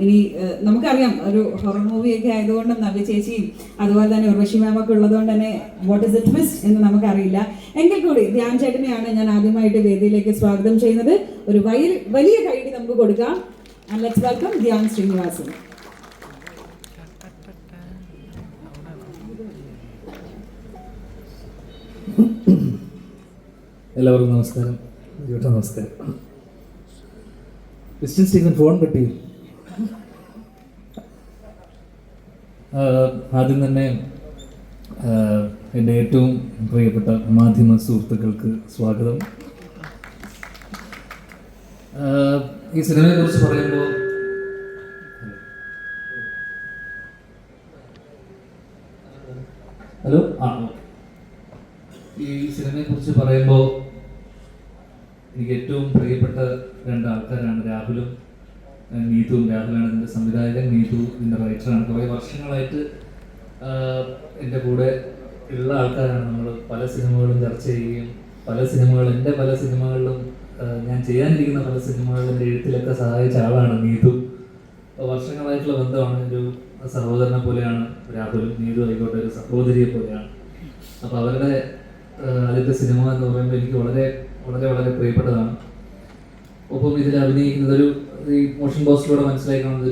ഇനി നമുക്കറിയാം ഒരു ഹൊറർ മൂവിയൊക്കെ ആയതുകൊണ്ട് നവ്യ ചേച്ചിയും അതുപോലെ തന്നെ ഉർവശി മാമൊക്കെ ഉള്ളതുകൊണ്ട് തന്നെ വാട്ട് ഇസ് എ ട്വിസ്റ്റ് എന്ന് നമുക്കറിയില്ല. എങ്കിൽ കൂടി ധ്യാൻ ചേട്ടനെയാണ് ഞാൻ ആദ്യമായിട്ട് വേദിയിലേക്ക് സ്വാഗതം ചെയ്യുന്നത്. ഒരു വലിയ കൈയ്യടി നമുക്ക് കൊടുക്കാം. And let's welcome Dhyan Sreenivasan. എല്ലാവർക്കും നമസ്കാരം. നമസ്കാരം. ക്രിസ്ത്യൻ സ്റ്റീവൻ ഫോൺ കിട്ടി. ആദ്യം തന്നെ എൻ്റെ ഏറ്റവും പ്രിയപ്പെട്ട മാധ്യമ സുഹൃത്തുക്കൾക്ക് സ്വാഗതം. ഈ സിനിമയെ കുറിച്ച് പറയുമ്പോൾ എനിക്ക് ഏറ്റവും പ്രിയപ്പെട്ട രണ്ട് ആൾക്കാരാണ് രാഹുലും നീതുവും. രാഹുലാണ് ഇതിൻ്റെ സംവിധായകൻ, നീതു ഇതിൻ്റെ റൈറ്ററാണ്. കുറേ വർഷങ്ങളായിട്ട് എൻ്റെ കൂടെ ഉള്ള ആൾക്കാരാണ്. നമ്മൾ പല സിനിമകളും ചർച്ച ചെയ്യുകയും എൻ്റെ പല സിനിമകളിലും ഞാൻ ചെയ്യാനിരിക്കുന്ന പല സിനിമകളിലും എൻ്റെ എഴുത്തിലൊക്കെ സഹായിച്ച ആളാണ് നീതു. വർഷങ്ങളായിട്ടുള്ള ബന്ധമാണ്. ഒരു സഹോദരനെ പോലെയാണ് രാഹുലും. നീതു ആയിക്കോട്ടെ ഒരു സഹോദരിയെ പോലെയാണ്. അപ്പോൾ അവരുടെ ആദ്യത്തെ സിനിമ എന്ന് പറയുമ്പോൾ എനിക്ക് വളരെ വളരെ വളരെ പ്രിയപ്പെട്ടതാണ്. ഒപ്പം ഇതിൽ അഭിനയിക്കുന്നത് ഈ മോഷൻ പോസ്റ്റിലൂടെ മനസ്സിലാക്കുന്നത്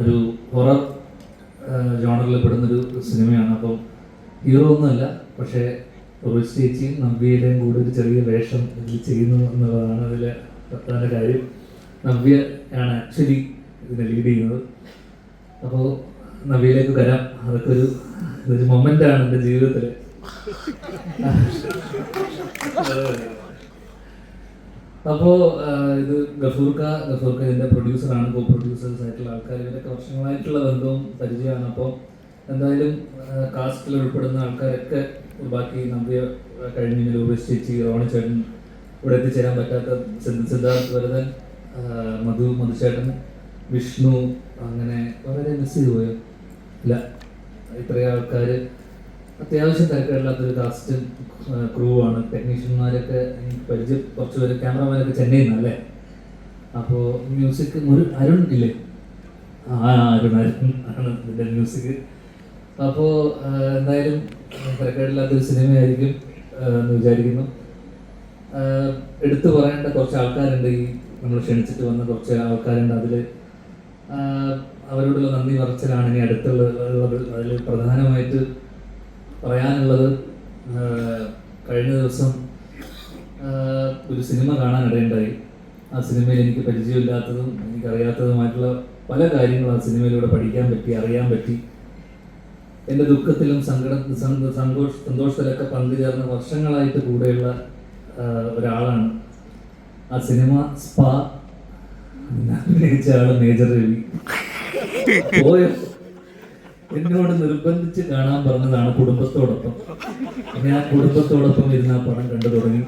ഒരു ഹൊറർ ജോണറിൽ പെടുന്നൊരു സിനിമയാണ്. അപ്പം ഹീറോ ഒന്നുമല്ല, പക്ഷേ ഉർവശി ചേച്ചിയും നവ്യയുടെയും കൂടെ ഒരു ചെറിയ വേഷം ഇതിൽ ചെയ്യുന്നു എന്നുള്ളതാണ് അതിലെ പ്രധാന കാര്യം. നവ്യ ആണ് ആക്ച്വലി ഇതിനെ ലീഡ് ചെയ്യുന്നത്. അപ്പോൾ നവ്യയിലേക്ക് വരാം. അതൊക്കെ ഒരു മൊമെൻ്റാണ് എൻ്റെ ജീവിതത്തിൽ. അപ്പോൾ ഇത് ഗഫൂർക്ക ഇതിൻ്റെ പ്രൊഡ്യൂസറാണ്. കോ പ്രൊഡ്യൂസേഴ്സ് ആയിട്ടുള്ള ആൾക്കാർ. ഇവരൊക്കെ വർഷങ്ങളായിട്ടുള്ള ബന്ധവും പരിചയമാണ്. അപ്പോൾ എന്തായാലും കാസ്റ്റിൽ ഉൾപ്പെടുന്ന ആൾക്കാരൊക്കെ ബാക്കി നവ്യ കഴിഞ്ഞ ഉർവശി ചേച്ചി, റോണി ചേട്ടൻ, ഇവിടെ എത്തിച്ചേരാൻ പറ്റാത്ത സിദ്ധാർത്ഥ് വരദൻ, മധുചേട്ടൻ, വിഷ്ണു, അങ്ങനെ വളരെ മിസ് ചെയ്തു പോയോ? ഇല്ല, ഇത്രയും ആൾക്കാർ അത്യാവശ്യം തിരക്കില്ലാത്തൊരു കാസ്റ്റ് ക്രൂ ആണ്. ടെക്നീഷ്യന്മാരൊക്കെ എനിക്ക് പരിചയം കുറച്ച് പേര്. ക്യാമറമാനൊക്കെ ചെന്നൈയിൽ നിന്നല്ലേ. അപ്പോൾ മ്യൂസിക് അരുൺ ഇല്ലേ? അരുൺ ആണ് ഇതിൻ്റെ മ്യൂസിക്. അപ്പോൾ എന്തായാലും തിരക്കേടില്ലാത്തൊരു സിനിമയായിരിക്കും എന്ന് വിചാരിക്കുന്നു. എടുത്തു പറയേണ്ട കുറച്ച് ആൾക്കാരുണ്ട്. ഈ നമ്മൾ ക്ഷണിച്ചിട്ട് വന്ന കുറച്ച് ആൾക്കാരുണ്ട്. അതിൽ അവരോടുള്ള നന്ദി പറച്ചിലാണ് ഇനി അടുത്തുള്ളത്. അതിൽ പ്രധാനമായിട്ട് പറയാനുള്ളത്, കഴിഞ്ഞ ദിവസം ഒരു സിനിമ കാണാനിടയുണ്ടായി. ആ സിനിമയിൽ എനിക്ക് പരിചയമില്ലാത്തതും എനിക്കറിയാത്തതുമായിട്ടുള്ള പല കാര്യങ്ങളും ആ സിനിമയിലൂടെ പഠിക്കാൻ പറ്റി, അറിയാൻ പറ്റി. എൻ്റെ ദുഃഖത്തിലും സന്തോഷത്തിലൊക്കെ പങ്കുചേർന്ന വർഷങ്ങളായിട്ട് കൂടെയുള്ള ഒരാളാണ്. ആ സിനിമ സ്പാ. അഭിനയിച്ച ആള് മേജർ രവി. എന്നോട് നിർബന്ധിച്ച് കാണാൻ പറഞ്ഞതാണ് കുടുംബത്തോടൊപ്പം. ഞാൻ കുടുംബത്തോടൊപ്പം ഇരുന്ന് ആ പടം കണ്ടു തുടങ്ങി.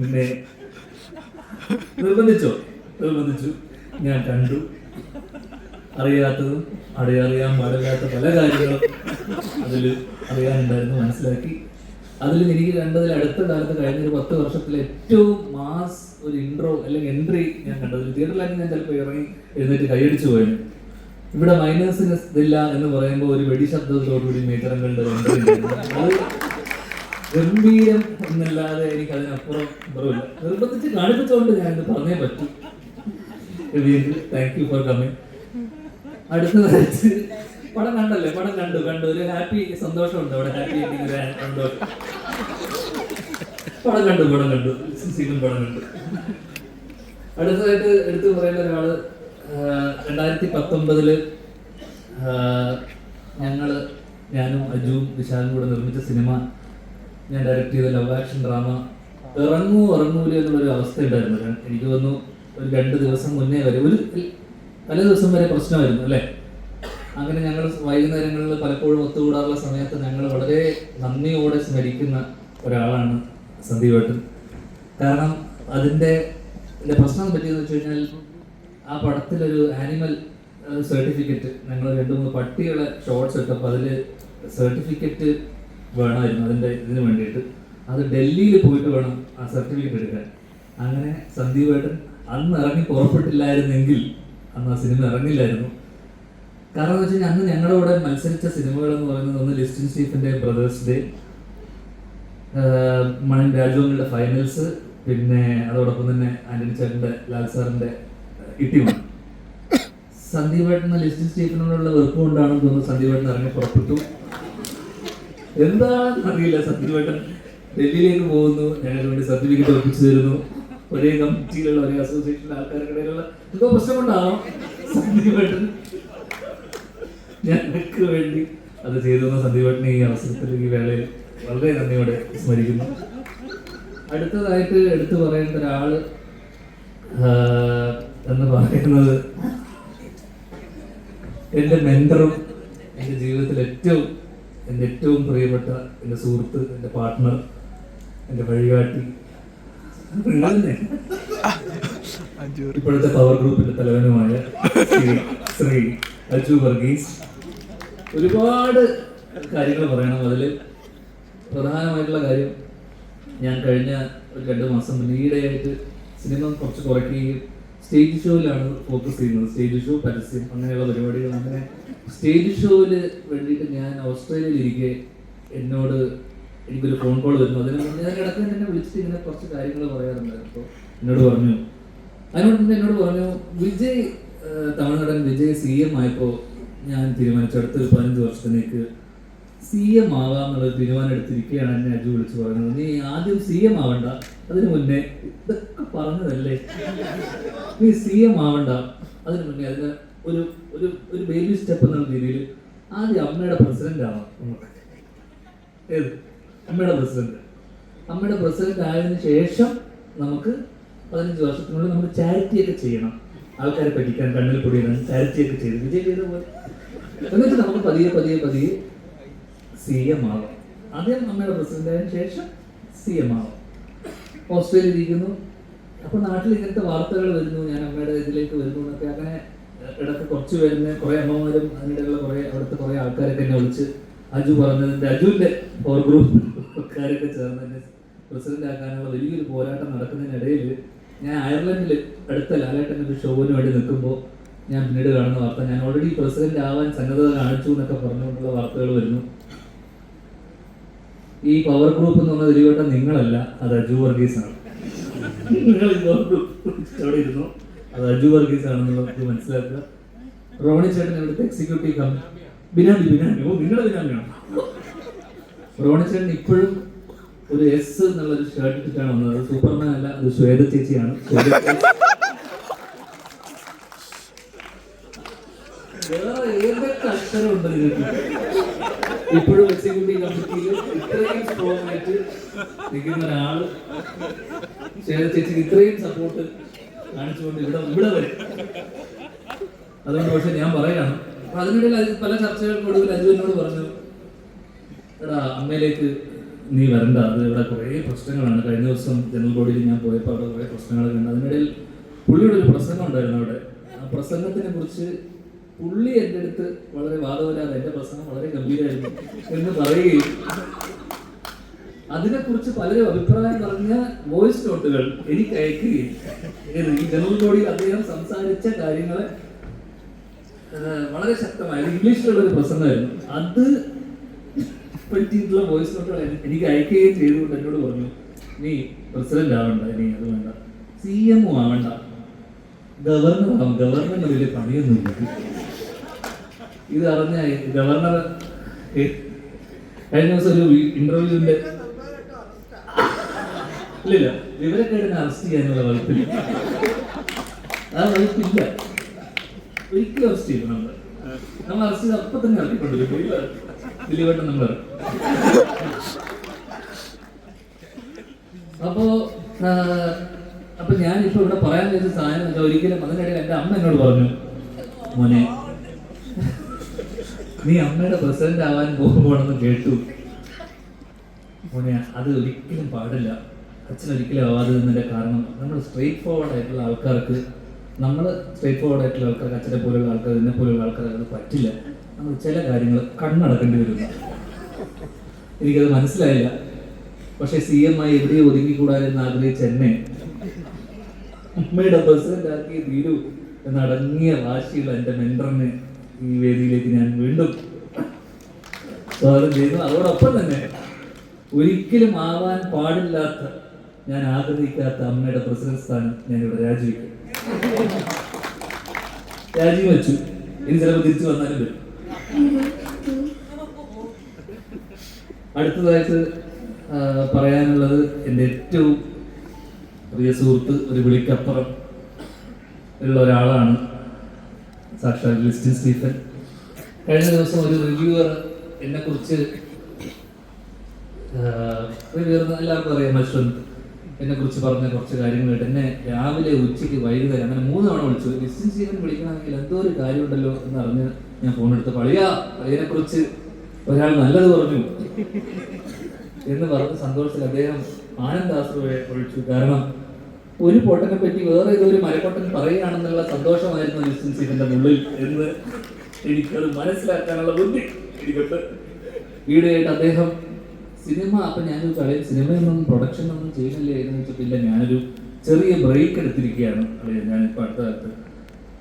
പിന്നെ നിർബന്ധിച്ചു, ഞാൻ കണ്ടു. അറിയാത്തതും അറിയാൻ പാടില്ലാത്ത പല കാര്യങ്ങളും അതിൽ അറിയാനുണ്ടായിരുന്നു, മനസ്സിലാക്കി. അതിൽ എനിക്ക് കണ്ടതിൽ അടുത്ത കാലത്ത് കഴിഞ്ഞ ഒരു 10 വർഷത്തിലെ ഏറ്റവും മാസ് ഒരു ഇൻട്രോ അല്ലെങ്കിൽ എൻട്രി ഞാൻ കണ്ടത്. തിയേറ്ററിലാക്കി ഞാൻ ചിലപ്പോൾ ഇറങ്ങി എഴുന്നേറ്റ് കൈയടിച്ചു പോയിരുന്നു. ഇവിടെ മൈനേഴ്സിന് ഇതില്ല എന്ന് പറയുമ്പോൾ ഒരു വെടിശബ്ദത്തോടുകൂടി മേജറങ്ങളുടെ എൻട്രി അത് ഗംഭീരം എന്നല്ലാതെ എനിക്ക് അതിനപ്പുറം കുറവില്ല. നിർബന്ധിച്ച് കാണിപ്പിച്ചുകൊണ്ട് ഞാൻ ഇത് പറഞ്ഞേ പറ്റൂ. Thank you for coming. അടുത്തതായിട്ട് പടം കണ്ടല്ലേ? പടം കണ്ടു. ഒരു ഹാപ്പി സന്തോഷമുണ്ട് അവിടെ. ഹാപ്പി പടം കണ്ടു. സീസൺ പടം കണ്ടു. അടുത്തതായിട്ട് എടുത്തു പറയേണ്ട ഒരാള്, 2019 ഞാനും അജുവും വിശാലും കൂടെ നിർമ്മിച്ച സിനിമ, ഞാൻ ഡയറക്റ്റ് ചെയ്ത ലവ് ആക്ഷൻ ഡ്രാമ ഇറങ്ങൂല എന്നുള്ളൊരു അവസ്ഥ ഉണ്ടായിരുന്നു. എനിക്ക് തോന്നുന്നു ഒരു 2 ദിവസം മുന്നേ വരെ, പല ദിവസം വരെ പ്രശ്നമായിരുന്നു അല്ലേ. അങ്ങനെ ഞങ്ങൾ വൈകുന്നേരങ്ങളിൽ പലപ്പോഴും ഒത്തുകൂടാറുള്ള സമയത്ത് ഞങ്ങൾ വളരെ നന്ദിയോടെ സ്മരിക്കുന്ന ഒരാളാണ് സന്ദീപേട്ടൻ. കാരണം അതിൻ്റെ പ്രശ്നം പറ്റിയെന്ന് വെച്ച് കഴിഞ്ഞാൽ, ആ പടത്തിലൊരു ആനിമൽ സർട്ടിഫിക്കറ്റ്, ഞങ്ങൾ 2-3 പട്ടികളെ ഷോർട്സ് ഇട്ടപ്പോൾ അതിൽ സർട്ടിഫിക്കറ്റ് വേണമായിരുന്നു ഇതിന് വേണ്ടിയിട്ട്. അത് ഡൽഹിയിൽ പോയിട്ട് വേണം ആ സർട്ടിഫിക്കറ്റ് എടുക്കാൻ. അങ്ങനെ സന്ദീപേട്ടൻ അന്ന് ഇറങ്ങി പുറപ്പെട്ടില്ലായിരുന്നെങ്കിൽ അന്ന് ആ സിനിമ ഇറങ്ങില്ലായിരുന്നു. കാരണം എന്ന് വെച്ച് കഴിഞ്ഞാൽ അന്ന് ഞങ്ങളുടെ കൂടെ മത്സരിച്ച സിനിമകൾ എന്ന് പറയുന്നത് ഒന്ന് ലിസ്റ്റിൻ സ്റ്റീഫന്റെ ബ്രദേഴ്സ് ഡേ, മണൻ രാജുവിന്റെ ഫൈനൽസ്, പിന്നെ അതോടൊപ്പം തന്നെ ആന്റണി ചേട്ടന്റെ ലാൽ സാറിന്റെ ഇട്ടിമാണ്. സന്ദീപേട്ടന് ലിസ്റ്റിൻ സ്റ്റീഫനോടുള്ള വെറുപ്പ് കൊണ്ടാണെന്ന് തോന്നുന്നു സന്ദീപേട്ടൻ ഇറങ്ങി പുറപ്പെട്ടു. എന്താണെന്ന് അറിയില്ല. സന്ദീപേട്ടൻ ഡൽഹിയിലേക്ക് പോകുന്നു, ഞങ്ങൾക്ക് വേണ്ടി സർട്ടിഫിക്കറ്റ് ഒപ്പിച്ചു തരുന്നു. ഒരേ കമ്മിറ്റിയിലുള്ള ഒരേ അസോസിയേഷനിലെ ആൾക്കാർക്കിടയിലുള്ള എന്തോ പ്രശ്നം കൊണ്ടാവാം സന്ദീപേട്ടൻ ഞങ്ങൾക്ക് വേണ്ടി അത് ചെയ്തു തന്ന സന്ദീപേട്ടനെ ഈ അവസരത്തിൽ ഈ വേളയിൽ വളരെ നന്ദിയോടെ സ്മരിക്കുന്നു. അടുത്തതായിട്ട് എടുത്തു പറയേണ്ട ഒരാള് എന്ന് പറയുന്നത് എൻ്റെ മെന്ററും എൻ്റെ ജീവിതത്തിൽ എൻ്റെ ഏറ്റവും പ്രിയപ്പെട്ട എൻ്റെ സുഹൃത്ത്, എൻ്റെ പാർട്ട്ണർ, എൻ്റെ വഴികാട്ടി, ഇപ്പോഴത്തെ പവർ ഗ്രൂപ്പിന്റെ തലവനുമായ ശ്രീ അജു വർഗീസ്. ഒരുപാട് കാര്യങ്ങൾ പറയണം. അതിൽ പ്രധാനമായിട്ടുള്ള കാര്യം, ഞാൻ കഴിഞ്ഞ ഒരു 2 മാസം ഈയിടെയായിട്ട് സിനിമ കുറച്ച് കുറയ്ക്കുകയും സ്റ്റേജ് ഷോയിലാണ് ഫോക്കസ് ചെയ്യുന്നത്. സ്റ്റേജ് ഷോ, പരസ്യം, അങ്ങനെയുള്ള പരിപാടികൾ. അങ്ങനെ സ്റ്റേജ് ഷോയിൽ വേണ്ടിയിട്ട് ഞാൻ ഓസ്ട്രേലിയയിൽ ഇരിക്കെ എനിക്കൊരു ഫോൺ കോൾ വരുന്നു. അതിന് മുന്നേ ഞാൻ ഇടയ്ക്ക് എന്നെ വിളിച്ചിട്ട് ഇങ്ങനെ കുറച്ച് കാര്യങ്ങൾ പറയാറുണ്ടായിരുന്നു. അപ്പോൾ എന്നോട് പറഞ്ഞു വിജയ്, തമിഴ്നാടൻ വിജയ് CM ആയപ്പോൾ ഞാൻ തീരുമാനിച്ചു അടുത്തൊരു 15 വർഷത്തിലേക്ക് CM ആവാമെന്നുള്ളൊരു തീരുമാനം എടുത്തിരിക്കുകയാണ്. എന്നെ അജു വിളിച്ച് പറയുന്നത്, നീ ആദ്യം CM ആവണ്ട, അതിനു മുന്നേ ഇതൊക്കെ പറഞ്ഞതല്ലേ, നീ CM ആവണ്ട, അതിനു മുന്നേ അതിന് ഒരു ബേബി സ്റ്റെപ്പ് എന്നുള്ള രീതിയിൽ ആദ്യം അമ്മയുടെ പ്രസിഡന്റ് ആവാം. ഏത് അമ്മയുടെ പ്രസിഡന്റ് ആയതിനു ശേഷം നമുക്ക് 15 വർഷത്തിനുള്ളിൽ നമുക്ക് ചാരിറ്റിയൊക്കെ ചെയ്യണം, ആൾക്കാരെ പറ്റിക്കാൻ, കണ്ണിൽ പൊടിയിടാൻ ചാരിറ്റിയൊക്കെ ചെയ്ത് വിജയ് ചെയ്ത പോലെ. എന്നിട്ട് നമുക്ക് പതിയെ CM ആവാം. ആദ്യം അമ്മയുടെ പ്രസിഡന്റ് ആയതിനു ശേഷം CM ആവാം. ഓസ്ട്രേലിയയിൽ ഇരിക്കുന്നു. അപ്പൊ നാട്ടിൽ ഇങ്ങനത്തെ വാർത്തകൾ വരുന്നു, ഞാൻ അമ്മയുടെ ഇതിലേക്ക് വരുന്നു എന്നൊക്കെ. അങ്ങനെ ഇടയ്ക്ക് കുറച്ച് പേരുന്ന കുറെ അമ്മമാരും അതിനിടയിലുള്ള അവിടുത്തെ കുറെ ആൾക്കാരൊക്കെ എന്നെ വിളിച്ച് അജു പറഞ്ഞതിന്റെ അജുവിന്റെ പവർ ഗ്രൂപ്പുകാരൊക്കെ ചേർന്ന് എന്നെ പ്രസിഡന്റ് ആക്കാനുള്ള വലിയൊരു പോരാട്ടം നടക്കുന്നതിനിടയിൽ ഞാൻ അയർലൻഡിൽ അടുത്ത ലാലേട്ടൻ്റെ ഒരു ഷോവിന് വേണ്ടി നിൽക്കുമ്പോൾ ഞാൻ പിന്നീട് കാണുന്ന വാർത്ത, ഞാൻ ഓൾറെഡി പ്രസിഡന്റ് ആവാൻ സന്നദ്ധത കാണിച്ചു എന്നൊക്കെ പറഞ്ഞുകൊണ്ടുള്ള വാർത്തകൾ വരുന്നു. ഈ പവർ ഗ്രൂപ്പ് എന്ന് പറഞ്ഞ ദിലീപേട്ടൻ നിങ്ങളല്ല, അത് അജു വർഗീസ് ആണ്. നിങ്ങൾ അവിടെ ഇരുന്നു, അത് അജു വർഗീസ് ആണെന്നുള്ളത് മനസ്സിലാക്കുക. റോണി ചേട്ടൻ ഇവിടുത്തെ എക്സിക്യൂട്ടീവ് ബിനാമി നിങ്ങളുടെ ബിനാമിയാണ്. റോണി ചേട്ടൻ ഇപ്പോഴും ഒരു S എന്നുള്ളൊരു ഷർട്ട് ഇട്ടിട്ടാണ് വന്നത്. അത് സൂപ്പർമാൻ അല്ല, അത് ശ്വേത ചേച്ചിയാണ്. വേറെ ഏതൊക്കെ അക്ഷരമുണ്ട് നിങ്ങൾക്ക്? ഇപ്പോഴും എക്സിക്യൂട്ടീവ് കമ്മിറ്റിയിൽ ഇത്രയും സ്ട്രോങ് ആയിട്ട് നിൽക്കുന്ന ഒരാള് ശ്വേത ചേച്ചിക്ക് ഇത്രയും സപ്പോർട്ട് കാണിച്ചുകൊണ്ട് ഇവിടെ വരെ. അതുകൊണ്ട് പക്ഷെ ഞാൻ പറയാണ്, അപ്പൊ അതിനിടയിൽ പല ചർച്ചകൾക്കൊടുവിൽ അജു എന്നോട് പറഞ്ഞു, എടാ അമ്മയിലേക്ക് നീ വരണ്ട, അത് ഇവിടെ കുറേ പ്രശ്നങ്ങളാണ്. കഴിഞ്ഞ ദിവസം ജനറൽ ബോഡിയിൽ ഞാൻ പോയപ്പോൾ അവിടെ കുറേ പ്രശ്നങ്ങളൊക്കെ ഉണ്ട്. അതിനിടയിൽ പുള്ളിയുടെ ഒരു പ്രസംഗം ഉണ്ടായിരുന്നു അവിടെ. ആ പ്രസംഗത്തിനെ കുറിച്ച് പുള്ളി എൻ്റെ അടുത്ത് വളരെ വാദവരാതെ എൻ്റെ പ്രസംഗം വളരെ ഗംഭീരമായിരുന്നു എന്ന് പറയുകയും അതിനെക്കുറിച്ച് പലരും അഭിപ്രായം പറഞ്ഞ വോയിസ് നോട്ടുകൾ എനിക്ക് അയക്കുകയും ഈ ജനറൽ ബോഡിയിൽ അദ്ദേഹം സംസാരിച്ച കാര്യങ്ങളെ വളരെ ശക്തമായ ഇംഗ്ലീഷിലുള്ള ഒരു പ്രസംഗമായിരുന്നു. അത് പറ്റിയിട്ടുള്ള വോയിസ് നോട്ടുകൾ എനിക്ക് അയക്കുകയും ചെയ്തുകൊണ്ട് എന്നോട് പറഞ്ഞു, നീ പ്രസിഡന്റ് ആവണ്ട, ഇനി അത് വേണ്ട, CM ആവണ്ട, ഗവർണർ ആവും. ഗവർണറിന് വലിയ പണിയൊന്നുമില്ല. ഇത് അറിഞ്ഞ ഗവർണർ കഴിഞ്ഞ ദിവസം ഒരു ഇന്റർവ്യൂവിന്റെ ഇല്ല വിവരക്കേടിനെ അറസ്റ്റ് ചെയ്യാനുള്ള വകുപ്പില്ല. ആ വകുപ്പില്ല, ഒരിക്കലും അറസ്റ്റ് ചെയ്യും. നമ്മൾ അറസ്റ്റ് ചെയ്ത് അപ്പൊ തന്നെ ഇറക്കിക്കൊണ്ടിരിക്കും. ദിലീപേട്ടൻ നമ്മൾ അപ്പൊ ഞാനിപ്പോ ഇവിടെ പറയാൻ വെച്ച സാധനം എന്താ, ഒരിക്കലും അതിനിടയിൽ എന്റെ അമ്മ എന്നോട് പറഞ്ഞു, മോനെ നീ അമ്മയുടെ പ്രസിഡന്റ് ആവാൻ പോകുമ്പോണെന്ന് കേട്ടു മോനെ, അത് ഒരിക്കലും പാടില്ല, അച്ഛൻ ഒരിക്കലും ആവാതിരുന്നതിന്റെ കാരണം നമ്മൾ സ്ട്രെയിറ്റ് ഫോർവേഡ് ആയിട്ടുള്ള ആൾക്കാർക്ക് അച്ഛനെ പോലുള്ള ആൾക്കാർ, എന്നെ പോലുള്ള ആൾക്കാർക്ക് അത് പറ്റില്ല. നമ്മൾ ചില കാര്യങ്ങൾ കണ്ണടക്കേണ്ടി വരുന്നു. എനിക്കത് മനസ്സിലായില്ല. പക്ഷെ CM ആയി എവിടെയോ ഒതുങ്ങിക്കൂടാതെന്ന് ആഗ്രഹിച്ച എന്നെ അമ്മയുടെ പ്രസിഡന്റ് ആക്കി തീരൂ എന്നടങ്ങിയ വാശിയുള്ള എൻ്റെ മെൻറ്ററിനെ ഈ വേദിയിലേക്ക് ഞാൻ വീണ്ടും സ്വാഗതം ചെയ്യുന്നു. അതോടൊപ്പം തന്നെ ഒരിക്കലും ആവാൻ പാടില്ലാത്ത, ഞാൻ ആഗ്രഹിക്കാത്ത അമ്മയുടെ പ്രസിഡന്റ് സ്ഥാനം ഞാനിവിടെ രാജിവെച്ചു. ഇനി ചിലപ്പോൾ തിരിച്ചു വന്നാലും വരും. അടുത്തതായിട്ട് പറയാനുള്ളത് എൻ്റെ ഏറ്റവും പ്രിയ സുഹൃത്ത്, ഒരു വിളിക്കപ്പുറം ഉള്ള ഒരാളാണ് സാക്ഷാൽ ലിസ്റ്റിൻ സ്റ്റീഫൻ. കഴിഞ്ഞ ദിവസം ഒരു റിവ്യൂവർ എന്നെക്കുറിച്ച്, റിവ്യൂവർ എല്ലാവർക്കും അറിയാം, അശ്വന്ത്, എന്നെക്കുറിച്ച് പറഞ്ഞ കുറച്ച് കാര്യങ്ങളായിട്ട് എന്നെ രാവിലെ ഉച്ചയ്ക്ക് വൈകുന്നേരം അങ്ങനെ 3 തവണ വിളിച്ചു. ലിസ്റ്റിൻ സ്റ്റീഫൻ വിളിക്കണമെങ്കിൽ എന്തോ ഒരു കാര്യമുണ്ടല്ലോ എന്നറിഞ്ഞ് ഞാൻ ഫോൺ എടുത്ത് പയ്യനെക്കുറിച്ച് ഒരാൾ നല്ലത് പറഞ്ഞു എന്ന് പറഞ്ഞ സന്തോഷത്തിൽ അദ്ദേഹം ആനന്ദാശ്രുവെ ഒഴിച്ചു. കാരണം ഒരു പൊട്ടനെ പറ്റി വേറെ ഏതൊരു മരപ്പൊട്ടൻ പറയുകയാണെന്നുള്ള സന്തോഷമായിരുന്നു ലിസ്റ്റിൻ സ്റ്റീഫന്റെ ഉള്ളിൽ എന്ന് എനിക്കത് മനസ്സിലാക്കാനുള്ള ബുദ്ധി എനിക്കുണ്ട്. ഈയിടെയായിട്ട് അദ്ദേഹം സിനിമ, അപ്പം ഞാനൊരു കളയും സിനിമയൊന്നും പ്രൊഡക്ഷനൊന്നും ചെയ്യുന്നില്ലേ എന്ന് വെച്ചിട്ടില്ല, ഞാനൊരു ചെറിയ ബ്രേക്ക് എടുത്തിരിക്കുകയാണ്. ഞാനിപ്പോൾ അടുത്ത കാലത്ത്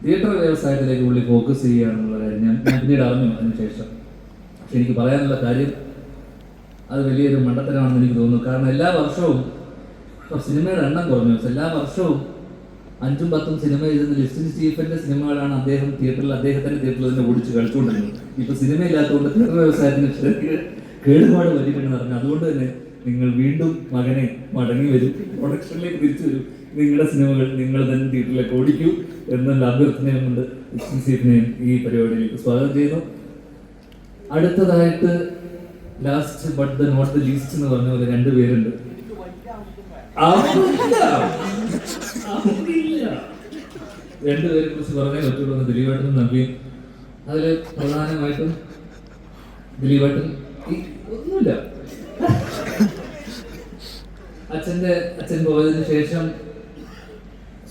തിയേറ്റർ വ്യവസായത്തിലേക്ക് ഉള്ളിൽ ഫോക്കസ് ചെയ്യുകയാണെന്നുള്ള കാര്യം ഞാൻ പിന്നീട് അറിഞ്ഞു അതിനുശേഷം. പക്ഷെ എനിക്ക് പറയാനുള്ള കാര്യം അത് വലിയൊരു മണ്ടത്തരമാണെന്ന് എനിക്ക് തോന്നുന്നു. കാരണം എല്ലാ വർഷവും ഇപ്പോൾ സിനിമയുടെ എണ്ണം കുറഞ്ഞു. എല്ലാ വർഷവും 5ഉം 10ഉം സിനിമ എഴുതുന്ന ലിസ്റ്റിൻ സ്റ്റീഫന്റെ സിനിമകളാണ് അദ്ദേഹത്തിന്റെ തിയേറ്ററിൽ തന്നെ ഓടിച്ച് കളിച്ചുകൊണ്ടിരുന്നത്. ഇപ്പൊ സിനിമ ഇല്ലാത്തതുകൊണ്ട് തിയേറ്റർ വ്യവസായത്തിന് കേടുപാട് വലിയിട്ടുണ്ടെന്ന് പറഞ്ഞു. അതുകൊണ്ട് തന്നെ നിങ്ങൾ വീണ്ടും മകനെ മടങ്ങി വരും, പ്രൊഡക്ഷനിലേക്ക് തിരിച്ചു വരും, നിങ്ങളുടെ സിനിമകൾ നിങ്ങൾ തന്നെ തിയേറ്ററിലേക്ക് ഓടിക്കൂ എന്നുള്ള അഭ്യർത്ഥനയും കൊണ്ട് ലിസ്റ്റിൻ സ്റ്റീഫനെയും ഈ പരിപാടിയിലേക്ക് സ്വാഗതം ചെയ്യുന്നു. അടുത്തതായിട്ട് last but the not the least എന്ന് പറഞ്ഞ പോലെ 2 പേരുണ്ട്. രണ്ടുപേരെ കുറിച്ച് പറഞ്ഞേ പറ്റുള്ളൂ. ദിലീപേട്ടനും നവ്യയും. അതില് പ്രധാനമായിട്ടും ദിലീപേട്ടൻ ഒന്നുമില്ല. അച്ഛൻ പോയതിനു ശേഷം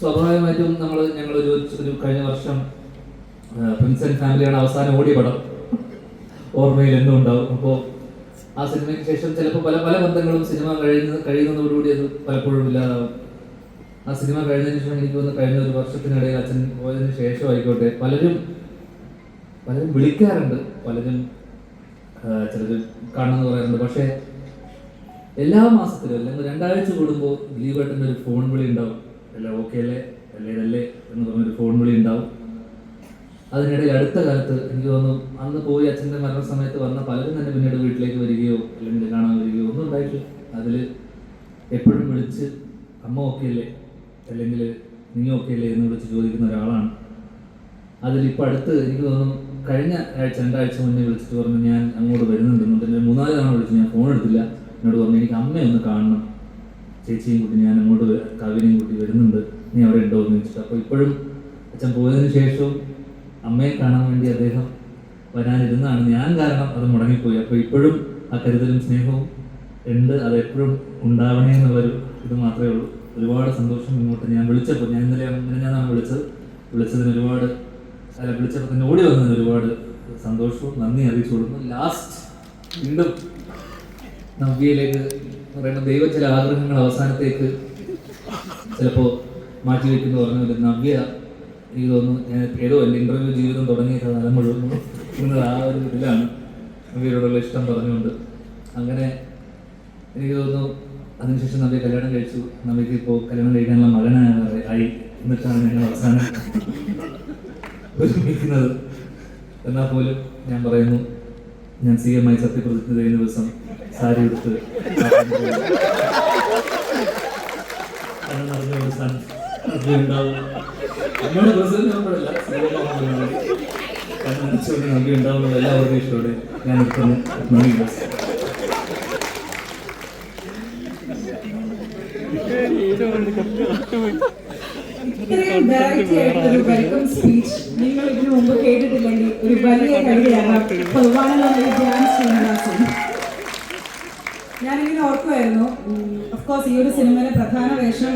സ്വാഭാവികമായിട്ടും ഞങ്ങൾ ഒരു കഴിഞ്ഞ വർഷം പ്രിൻസ് ആൻഡ് ഫാമിലിയാണ് അവസാനം ഓടിയ പടം, ഓർമ്മയിൽ എന്നും ഉണ്ടാവും. അപ്പോൾ ആ സിനിമയ്ക്ക് ശേഷം ചിലപ്പോൾ പല പല ബന്ധങ്ങളും സിനിമ കഴിയുന്നതോടുകൂടി അത് പലപ്പോഴും ഇല്ലാതാവും. ആ സിനിമ കഴിഞ്ഞതിന് ശേഷം എനിക്ക് തോന്നുന്നു കഴിഞ്ഞ ഒരു വർഷത്തിനിടയിൽ അച്ഛൻ പോയതിനു ശേഷം ആയിക്കോട്ടെ പലരും വിളിക്കാറുണ്ട്, പലരും ചിലർ കാണുമെന്ന് പറയാറുണ്ട്. പക്ഷേ എല്ലാ മാസത്തിലും അല്ലെങ്കിൽ 2 ആഴ്ച കൂടുമ്പോൾ ദിലീപേട്ടൻ്റെ ഒരു ഫോൺ വിളി ഉണ്ടാവും. എല്ലാം ഓക്കെ അല്ലേ, അല്ലേ എന്ന് പറഞ്ഞൊരു ഫോൺ വിളി ഉണ്ടാവും. അതിനിടയിൽ അടുത്ത കാലത്ത് എനിക്ക് തോന്നുന്നു അന്ന് പോയി അച്ഛൻ്റെ മരണസമയത്ത് വന്ന പലരും തന്നെ പിന്നീട് വീട്ടിലേക്ക് വരികയോ അല്ലെങ്കിൽ കാണാൻ വരികയോ ഒന്നും ഉണ്ടായിട്ടില്ല. അതിൽ എപ്പോഴും വിളിച്ച് അമ്മ ഓക്കെ അല്ലേ അല്ലെങ്കിൽ നീ ഓക്കെ അല്ലേ എന്ന് വിളിച്ച് ചോദിക്കുന്ന ഒരാളാണ്. അതിലിപ്പോൾ അടുത്ത് എനിക്ക് തോന്നുന്നു കഴിഞ്ഞ ആഴ്ച 2 ആഴ്ച മുന്നേ വിളിച്ചിട്ട് പറഞ്ഞു ഞാൻ അങ്ങോട്ട് വരുന്നുണ്ടെന്നുണ്ട്. 3-4 തവണ വിളിച്ചു, ഞാൻ ഫോൺ എടുത്തില്ല. എന്നോട് പറഞ്ഞു എനിക്ക് അമ്മയെ ഒന്ന് കാണണം, ചേച്ചിയും കൂട്ടി ഞാൻ അങ്ങോട്ട് കവിനെയും കൂട്ടി വരുന്നുണ്ട്, നീ അവിടെ ഉണ്ടോ എന്ന് ചോദിച്ചിട്ട്. അപ്പോൾ ഇപ്പോഴും അച്ഛൻ പോയതിനു ശേഷവും അമ്മയെ കാണാൻ വേണ്ടി അദ്ദേഹം വരാനിരുന്നാണ്. ഞാൻ കാരണം അത് മുടങ്ങിപ്പോയി. അപ്പോൾ ഇപ്പോഴും ആ കരുതലും സ്നേഹവും ഉണ്ട്, അതെപ്പോഴും ഉണ്ടാവണേ എന്നുള്ളൊരു ഇത് മാത്രമേ ഉള്ളൂ. ഒരുപാട് സന്തോഷം. ഇങ്ങോട്ട് ഞാൻ വിളിച്ചപ്പോൾ, ഞാൻ ഇന്നലെയാണ് വിളിച്ചതിന് ഒരുപാട് വിളിച്ചപ്പോൾ തന്നെ ഓടി വന്നതിന് ഒരുപാട് സന്തോഷവും നന്ദി അറിയിച്ചു കൊടുക്കുന്നു. ലാസ്റ്റ് വീണ്ടും നവ്യയിലേക്ക് പറയുന്ന ദൈവം ചില ആഗ്രഹങ്ങൾ അവസാനത്തേക്ക് ചിലപ്പോൾ മാറ്റിവെക്കുന്നു പറഞ്ഞു. നവ്യ എനിക്ക് തോന്നുന്നു ഞാൻ ഏതോ എൻ്റെ ഇൻ്റർവ്യൂ ജീവിതം തുടങ്ങിയ കാലം മുഴുവൻ ആ ഒരു ഇതിലാണ് നവ്യയോടുള്ള ഇഷ്ടം പറഞ്ഞുകൊണ്ട്. അങ്ങനെ എനിക്ക് തോന്നുന്നു അതിനുശേഷം നവ്യ കല്യാണം കഴിച്ചു. നവ്യക്ക് ഇപ്പോൾ കല്യാണം കഴിക്കാനുള്ള മകനായി എന്നിട്ടാണ് ഞങ്ങൾ അവസാനം ഒരുമിക്കുന്നത്. എന്നാൽ പോലും ഞാൻ പറയുന്നു, ഞാൻ CM ആയി സത്യപ്രതിജ്ഞ ചെയ്യുന്ന ദിവസം സാരി എടുത്ത് ഉണ്ടാവും. നമ്മുടെ പ്രസിഡന്റ് നമ്മളല്ല, കണ്ണടച്ചുകൊണ്ട് നന്ദി ഉണ്ടാവുന്നത് എല്ലാവർക്കും ഇഷ്ടത്തോടെ ഞാൻ എടുക്കുന്നു. നന്ദി. ഇത്രയും വെറൈറ്റി ആയിട്ടൊരു വെൽക്കം സ്പീച്ച് നിങ്ങൾ ഇതിനു മുമ്പ് കേട്ടിട്ടില്ലെങ്കിൽ ഒരു വലിയ കവിതയാണ് ശ്രീനിവാസൻ. ഞാനിങ്ങനെ ഓർക്കുമായിരുന്നു, ഓഫ് കോഴ്സ് ഈ ഒരു സിനിമയിലെ പ്രധാന വേഷം